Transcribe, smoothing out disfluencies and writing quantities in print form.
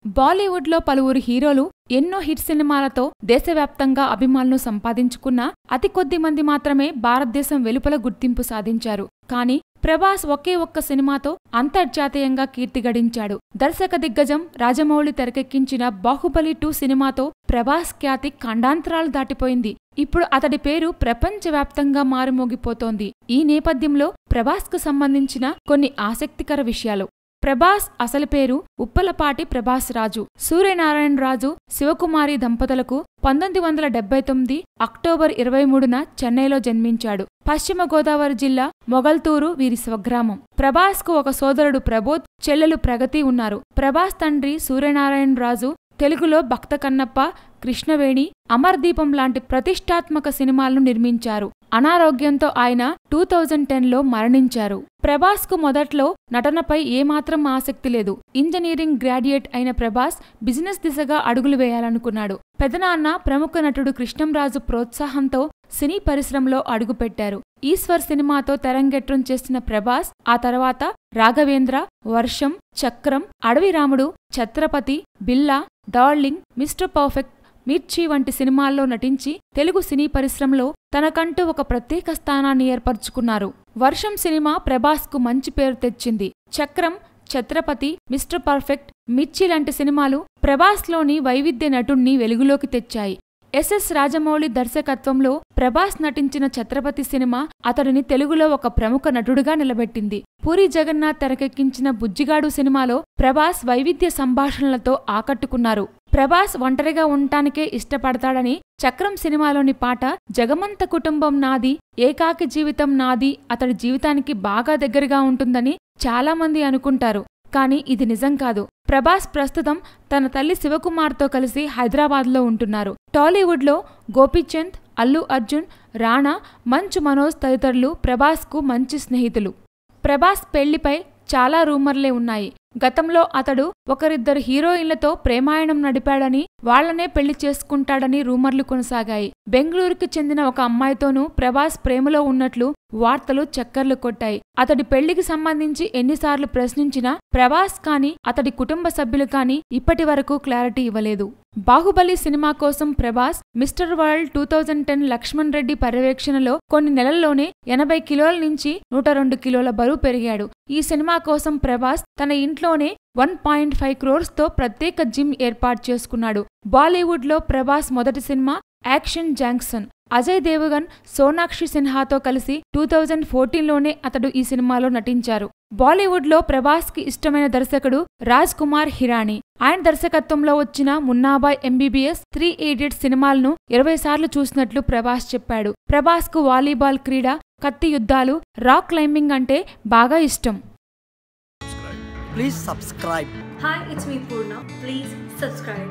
బాలీవుడ్ లో పలువురు హీరోలు ఎన్నో హిట్ సినిమాలతో దేశవ్యాప్తంగా అభిమానులను సంపాదించుకున్నా అతి కొద్ది మంది మాత్రమే భారతదేశం వెలుపల గుర్తింపు సాధించారు. కానీ ప్రభాస్ ఒకే ఒక్క సినిమాతో అంతర్జాతీయంగా కీర్తి గడించాడు. దర్శక దిగ్గజం రాజమౌళి తెరకెక్కించిన బాహుబలి 2 సినిమాతో ప్రభాస్ ఖ్యాతి ఖండాంతరాలు దాటిపోయింది. ఇప్పుడు అతడి పేరు ప్రపంచవ్యాప్తంగా మారుమోగిపోతోంది. ఈ నేపథ్యంలో ప్రభాస్ కు సంబంధించిన కొన్ని ఆసక్తికర విషయాలు. ప్రభాస్ అసలు పేరు ఉప్పలపాటి ప్రభాస్ రాజు. సూర్యనారాయణ రాజు, శివకుమారి దంపతులకు 1979 అక్టోబర్ 23న చెన్నైలో జన్మించాడు. పశ్చిమ గోదావరి జిల్లా మొగల్తూరు వీరి స్వగ్రామం. ప్రభాస్ కు ఒక సోదరుడు ప్రబోధ్, చెల్లెలు ప్రగతి ఉన్నారు. ప్రభాస్ తండ్రి సూర్యనారాయణ రాజు తెలుగులో భక్త కన్నప్ప, కృష్ణవేణి, అమర్దీపం లాంటి ప్రతిష్టాత్మక సినిమాలను నిర్మించారు. అనారోగ్యంతో ఆయన 2010లో మరణించారు. ప్రభాస్ కు మొదట్లో నటనపై ఏమాత్రం ఆసక్తి లేదు. ఇంజనీరింగ్ గ్రాడ్యుయేట్ అయిన ప్రభాస్ బిజినెస్ దిశగా అడుగులు వేయాలనుకున్నాడు. పెదనాన్న ప్రముఖ నటుడు కృష్ణంరాజు ప్రోత్సాహంతో సినీ పరిశ్రమలో అడుగుపెట్టారు. ఈశ్వర్ సినిమాతో తెరంగేట్రం చేసిన ప్రభాస్ ఆ తర్వాత రాఘవేంద్ర, వర్షం, చక్రం, అడవి రాముడు, ఛత్రపతి, బిల్లా, డార్లింగ్, మిస్టర్ పర్ఫెక్ట్, మిర్చి వంటి సినిమాల్లో నటించి తెలుగు సినీ పరిశ్రమలో తనకంటూ ఒక ప్రత్యేక స్థానాన్ని ఏర్పరచుకున్నారు. వర్షం సినిమా ప్రభాస్ కు మంచి పేరు తెచ్చింది. చక్రం, ఛత్రపతి, మిస్టర్ పర్ఫెక్ట్, మిర్చి లాంటి సినిమాలు ప్రభాస్లోని వైవిధ్య నటుణ్ణి వెలుగులోకి తెచ్చాయి. ఎస్ఎస్ రాజమౌళి దర్శకత్వంలో ప్రభాస్ నటించిన ఛత్రపతి సినిమా అతడిని తెలుగులో ఒక ప్రముఖ నటుడుగా నిలబెట్టింది. పూరి జగన్నాథ్ తెరకెక్కించిన బుజ్జిగాడు సినిమాలో ప్రభాస్ వైవిధ్య సంభాషణలతో ఆకట్టుకున్నారు. ప్రభాస్ ఒంటరిగా ఉండటానికే ఇష్టపడతాడని చక్రం సినిమాలోని పాట జగమంత కుటుంబం నాది, ఏకాకి జీవితం నాది అతడి జీవితానికి బాగా దగ్గరగా ఉంటుందని చాలామంది అనుకుంటారు. కానీ ఇది నిజం కాదు. ప్రభాస్ ప్రస్తుతం తన తల్లి శివకుమార్తో కలిసి హైదరాబాద్లో ఉంటున్నారు. టాలీవుడ్లో గోపీచంద్, అల్లు అర్జున్, రాణా, మంచు మనోజ్ తదితరులు ప్రభాస్ కు మంచి స్నేహితులు. ప్రభాస్ పెళ్లిపై చాలా రూమర్లే ఉన్నాయి. గతంలో అతడు ఒకరిద్దరు హీరోయిన్లతో ప్రేమాయణం నడిపాడని, వాళ్లనే పెళ్లి చేసుకుంటాడని రూమర్లు కొనసాగాయి. బెంగళూరుకి చెందిన ఒక అమ్మాయితోనూ ప్రభాస్ ప్రేమలో ఉన్నట్లు వార్తలు చక్కర్లు కొట్టాయి. అతడి పెళ్లికి సంబంధించి ఎన్నిసార్లు ప్రశ్నించినా ప్రభాస్ కానీ అతడి కుటుంబ సభ్యులు కానీ ఇప్పటి వరకు క్లారిటీ ఇవ్వలేదు. బాహుబలి సినిమా కోసం ప్రభాస్ మిస్టర్ వరల్డ్ 2010 లక్ష్మణ్ రెడ్డి పర్యవేక్షణలో కొన్ని నెలల్లోనే 80 కిలోల నుంచి 102 కిలోల బరువు పెరిగాడు. ఈ సినిమా కోసం ప్రభాస్ తన ఇంట్లోనే 1.5 crores ప్రత్యేక జిమ్ ఏర్పాటు చేసుకున్నాడు. బాలీవుడ్లో ప్రభాస్ మొదటి సినిమా యాక్షన్ జాంక్సన్. అజయ్ దేవగన్, సోనాక్షి సిన్హాతో కలిసి 2014లోనే అతడు ఈ సినిమాలో నటించారు. బాలీవుడ్లో ప్రభాస్ కి ఇష్టమైన దర్శకుడు రాజ్ కుమార్ హిరానీ. ఆయన దర్శకత్వంలో వచ్చిన మున్నాబాయ్, ఎంబీబీఎస్, 3 Idiots సినిమాలను 20 సార్లు చూసినట్లు ప్రభాస్ చెప్పాడు. ప్రభాస్ కు వాలీబాల్ క్రీడ, కత్తి యుద్ధాలు, రాక్ క్లైంబింగ్ అంటే బాగా ఇష్టం. Please subscribe. Hi, it's me Purna. Please subscribe.